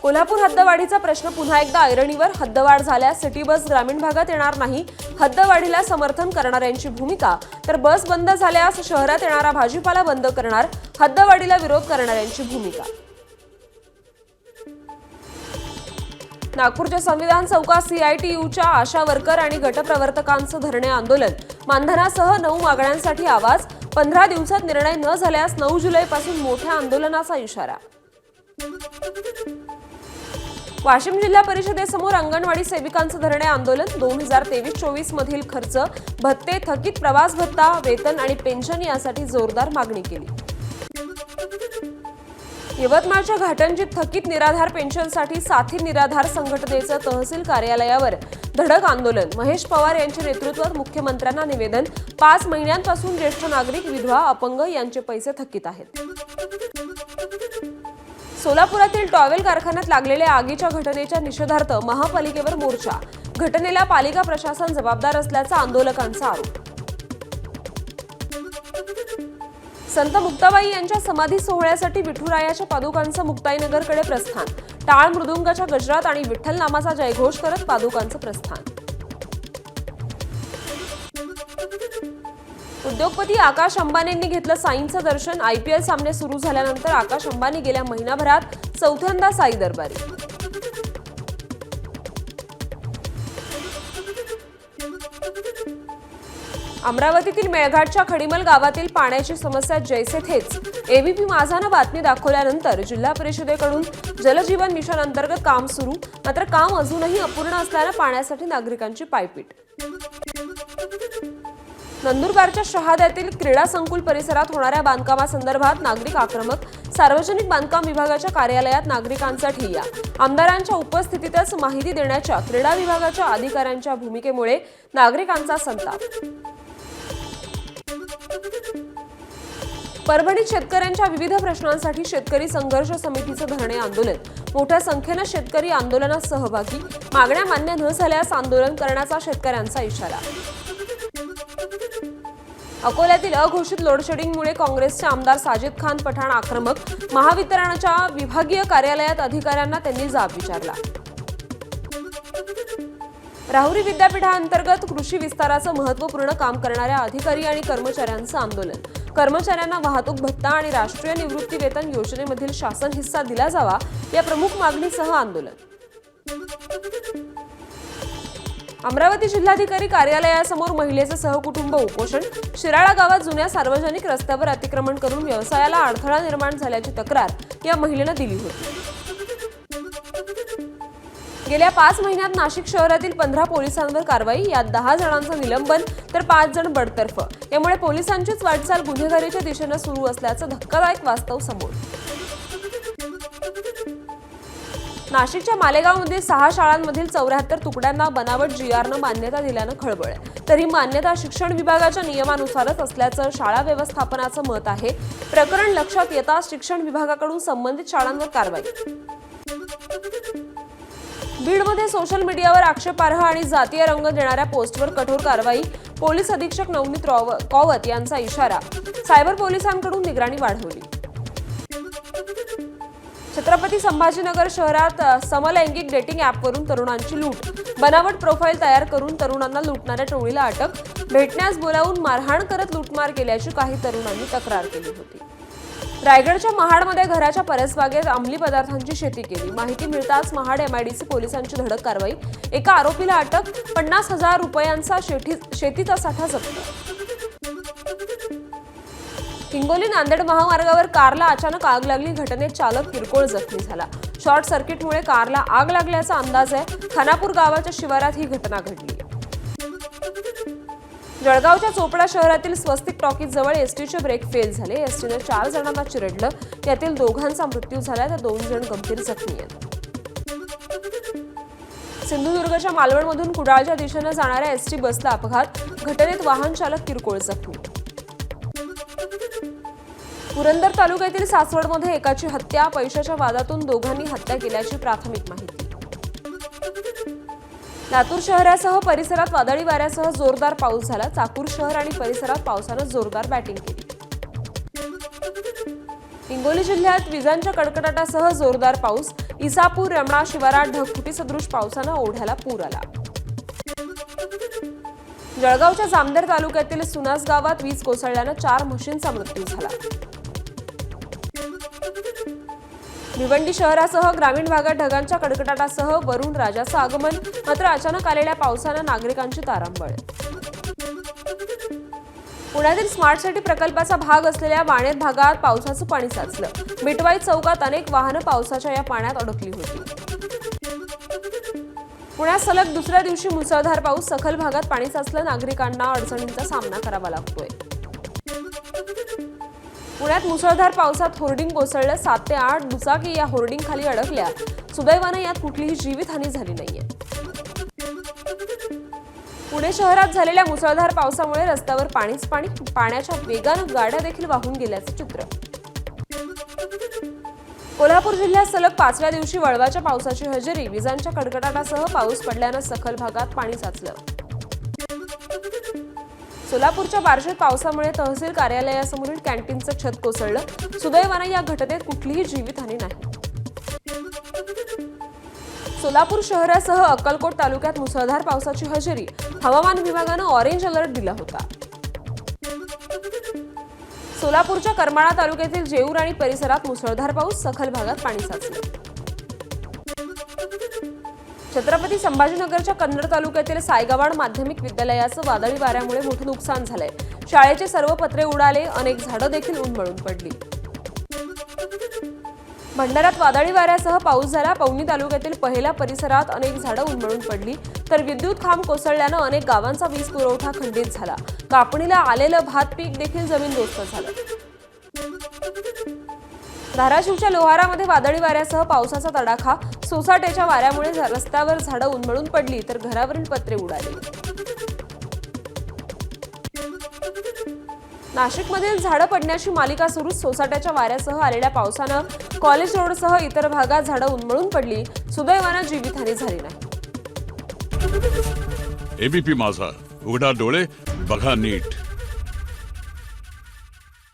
कोल्हापूर हद्दवाढीचा प्रश्न पुन्हा एकदा ऐरणीवर. हद्दवाढ झाल्यास सिटी बस ग्रामीण भागात येणार नाही. हद्दवाढीला समर्थन करणाऱ्यांची भूमिका. तर बस बंद झाल्यास शहरात येणारा भाजीपाला बंद करणार. हद्दवाढीला विरोध करणाऱ्यांची भूमिका. नागपूरच्या संविधान चौकात CITUच्या आशा वर्कर आणि गटप्रवर्तकांचं धरणे आंदोलन. मानधनासह 9 मागण्यांसाठी आवाज. 15 दिवसात निर्णय न झाल्यास 9 जुलैपासून मोठ्या आंदोलनाचा इशारा. वाशिम जिल्हा परिषदेसमोर अंगणवाडी सेविकांचं धरणे आंदोलन. 2023-24 मधील खर्च, भत्ते, थकीत प्रवास भत्ता, वेतन आणि पेन्शन यासाठी जोरदार मागणी केली. यवतमाळच्या घाटंजीत थकीत निराधार पेन्शनसाठी साथी निराधार संघटनेचं तहसील कार्यालयावर धडक आंदोलन. महेश पवार यांच्या नेतृत्वात मुख्यमंत्र्यांना निवेदन. 5 महिन्यांपासून ज्येष्ठ नागरिक, विधवा, अपंग यांचे पैसे थकीत आहेत. सोलापुरातील टॉवेल कारखान्यात लागलेल्या आगीच्या घटनेच्या निषेधार्थ महापालिकेवर मोर्चा. घटनेला पालिका प्रशासन जबाबदार असल्याचा आंदोलकांचा आरोप. संत मुक्ताबाई यांच्या समाधी सोहळ्यासाठी विठुरायाच्या पादुकांचं मुक्ताईनगरकडे प्रस्थान. टाळ मृदुंगाच्या गजरात आणि विठ्ठल नामाचा जयघोष करत पादुकांचं प्रस्थान. उद्योगपती आकाश अंबानींनी घेतलं साईंचं दर्शन. IPL सामने सुरू झाल्यानंतर आकाश अंबानी गेल्या महिनाभरात चौथ्यांदा साई दरबारी. अमरावतीतील मेळघाटच्या खडीमल गावातील पाण्याची समस्या जैसे थेच. ABP माझानं बातमी दाखवल्यानंतर जिल्हा परिषदेकडून जलजीवन मिशन अंतर्गत काम सुरू. मात्र काम अजूनही अपूर्ण असल्यानं पाण्यासाठी नागरिकांची पायपीट. नंदुरबारच्या शहाद्यातील क्रीडा संकुल परिसरात होणाऱ्या बांधकामासंदर्भात नागरिक आक्रमक. सार्वजनिक बांधकाम विभागाच्या कार्यालयात नागरिकांचा ठिय्या. आमदारांच्या उपस्थितीतच माहिती देण्याच्या क्रीडा विभागाच्या अधिकाऱ्यांच्या भूमिकेमुळे नागरिकांचा संताप. परभणीत शेतकऱ्यांच्या विविध प्रश्नांसाठी शेतकरी संघर्ष समितीचं धरणे आंदोलन. मोठ्या संख्येनं शेतकरी आंदोलनात सहभागी. मागण्या मान्य न झाल्यास आंदोलन करण्याचा शेतकऱ्यांचा इशारा. अकोल्यातील अघोषित लोडशेडिंगमुळे काँग्रेसचे आमदार साजिद खान पठाण आक्रमक. महावितरणच्या विभागीय कार्यालयात अधिकाऱ्यांना त्यांनी जाब विचारला. राहुरी विद्यापीठाअंतर्गत कृषी विस्ताराचं महत्त्वपूर्ण काम करणाऱ्या अधिकारी आणि कर्मचाऱ्यांचं आंदोलन. कर्मचाऱ्यांना वाहतूक भत्ता आणि राष्ट्रीय निवृत्ती वेतन योजनेमधील शासन हिस्सा दिला जावा या प्रमुख मागणीसह आंदोलन. अमरावती जिल्हाधिकारी कार्यालयासमोर महिलेचं सहकुटुंब उपोषण. शिराळा गावात जुन्या सार्वजनिक रस्त्यावर अतिक्रमण करून व्यवसायाला अडथळा निर्माण झाल्याची तक्रार या महिलेनं दिली होती. गेल्या 5 महिन्यात नाशिक शहरातील 15 पोलिसांवर कारवाई. यात 10 जणांचं निलंबन तर 5 जण बडतर्फ. यामुळे पोलिसांचीच वाटचाल गुन्हेगारीच्या दिशेनं सुरू असल्याचं धक्कादायक वास्तव समोर. नाशिकच्या मालेगावमध्ये 6 शाळांमधील 74 तुकड्यांना बनावट GRनं मान्यता दिल्यानं खळबळ. तरी मान्यता शिक्षण विभागाच्या नियमानुसारच असल्याचं शाळा व्यवस्थापनाचं मत आहे. प्रकरण लक्षात येताच शिक्षण विभागाकडून संबंधित शाळांवर कारवाई. बीडमध्ये सोशल मीडियावर आक्षेपार्ह आणि जातीय रंग देणाऱ्या पोस्टवर कठोर कारवाई. पोलीस अधीक्षक नवनीत कौवत यांचा इशारा. सायबर पोलिसांकडून निगराणी वाढवली. छत्रपती संभाजीनगर शहरात समलैंगिक डेटिंग ॲपवरून तरुणांची लूट. बनावट प्रोफाईल तयार करून तरुणांना लुटणाऱ्या टोळीला अटक. भेटण्यास बोलावून मारहाण करत लूटमार केल्याची काही तरुणांनी तक्रार केली होती. रायगडच्या महाडमध्ये घराच्या परसबागेत अंमली पदार्थांची शेती केली. माहिती मिळताच महाड MIDC पोलिसांची धडक कारवाई. एका आरोपीला अटक. 50,000 रुपयांचा शेतीचा साठा जप्त. हिंगोली नांदेड महामार्गावर कारला अचानक आग लागली. घटनेत चालक किरकोळ जखमी झाला. शॉर्ट सर्किटमुळे कारला आग लागल्याचा अंदाज आहे. खानापूर गावाच्या शिवारात ही घटना घडली. जळगावच्या चोपडा शहरातील स्वस्तिक टॉकीज जवळ एसटीचे ब्रेक फेल झाले. एसटीने 4 जणांना चिरडलं. यातील 2घांचा मृत्यू झाला तर 2 जण गंभीर जखमी आहेत. सिंधुदुर्गच्या मालवणमधून कुडाळच्या दिशेनं जाणाऱ्या ST बसला अपघात. घटनेत वाहन चालक किरकोळ जखमी. पुरंदर तालुक्यातील सासवडमध्ये एकाची हत्या. पैशाच्या वादातून दोघांनी हत्या केल्याची प्राथमिक माहिती. लातूर शहरासह परिसरात वादळी वाऱ्यासह जोरदार पाऊस झाला. चाकूर शहर आणि परिसरात पावसानं जोरदार बॅटिंग केली. हिंगोली जिल्ह्यात विजांच्या कडकडाटासह जोरदार पाऊस. इसापूर रमणा शिवारात ढगफुटी सदृश पावसानं ओढ्याला पूर आला. जळगावच्या जामनेर तालुक्यातील सुनास गावात वीज कोसळल्यानं 4 म्हशींचा मृत्यू झाला. भिवंडी शहरासह ग्रामीण भागात ढगांच्या कडकडाटासह वरुण राजाचं आगमन. मात्र अचानक आलेल्या पावसानं नागरिकांची तारांबळ. पुण्यातील स्मार्ट सिटी प्रकल्पाचा भाग असलेल्या वाणेर भागात पावसाचं पाणी साचलं. मिटवाई चौकात अनेक वाहनं पावसाच्या या पाण्यात अडकली होती. पुण्यात सलग दुसऱ्या दिवशी मुसळधार पाऊस. सखल भागात पाणी साचलं. नागरिकांना अडचणींचा सामना करावा लागतोय. पुण्यात मुसळधार पावसात होर्डिंग कोसळलं. 7 ते 8 दुचाकी या होर्डिंग खाली अडकल्या. सुदैवाने यात कुठलीही जीवितहानी झाली नाहीये. पुणे शहरात झालेल्या मुसळधार पावसामुळे रस्त्यावर पाणीच पाणी. पाण्याच्या वेगानं गाड्या देखील वाहून गेल्याचं चित्र. कोल्हापूर जिल्ह्यात सलग 5व्या दिवशी वळवाच्या पावसाची हजेरी. विजांच्या कडकडाटासह पाऊस पडल्यानं सखल भागात पाणी साचलं. सोलापूरच्या बार्शीत पावसामुळे तहसील कार्यालयासमोरील कॅन्टीनचं छत कोसळलं. सुदैवाने या घटनेत कुठलीही जीवितहानी नाही. सोलापूर शहरासह अक्कलकोट तालुक्यात मुसळधार पावसाची हजेरी. हवामान विभागानं ऑरेंज अलर्ट दिला होता. सोलापूरच्या करमाळा तालुक्यातील जेऊर आणि परिसरात मुसळधार पाऊस. सखल भागात पाणी साचलं. छत्रपती संभाजीनगरच्या कन्नड तालुक्यातील सायगावाड माध्यमिक विद्यालयाचं वादळी वाऱ्यामुळे मोठं नुकसान झालंय. शाळेचे सर्व पत्रे उडाले. अनेक झाडं देखील उन्मळून पडली. भंडाऱ्यात वादळी वाऱ्यासह पाऊस झाला. पवनी तालुक्यातील पहिल्या परिसरात अनेक झाडं उन्मळून पडली. तर विद्युत खांब कोसळल्यानं अनेक गावांचा वीज पुरवठा खंडित झाला. कापणीला आलेलं भात पीक देखील जमीनदोस्त झालं. धाराशिवच्या लोहारामध्ये वादळी वाऱ्यासह पावसाचा तडाखा. सोसाट्याच्या वाऱ्यामुळे रस्त्यावर झाडं उन्मळून पडली तर घरावरील पत्रे उडाली. नाशिकमधील झाडं पडण्याची मालिका सुरू. सोसाट्याच्या वाऱ्यासह आलेल्या पावसानं कॉलेज रोडसह इतर भागात झाडं उन्मळून पडली. सुदैवानं जीवितहानी झाली नाही. एबीपी माझा, उघडा डोळे बघा नीट.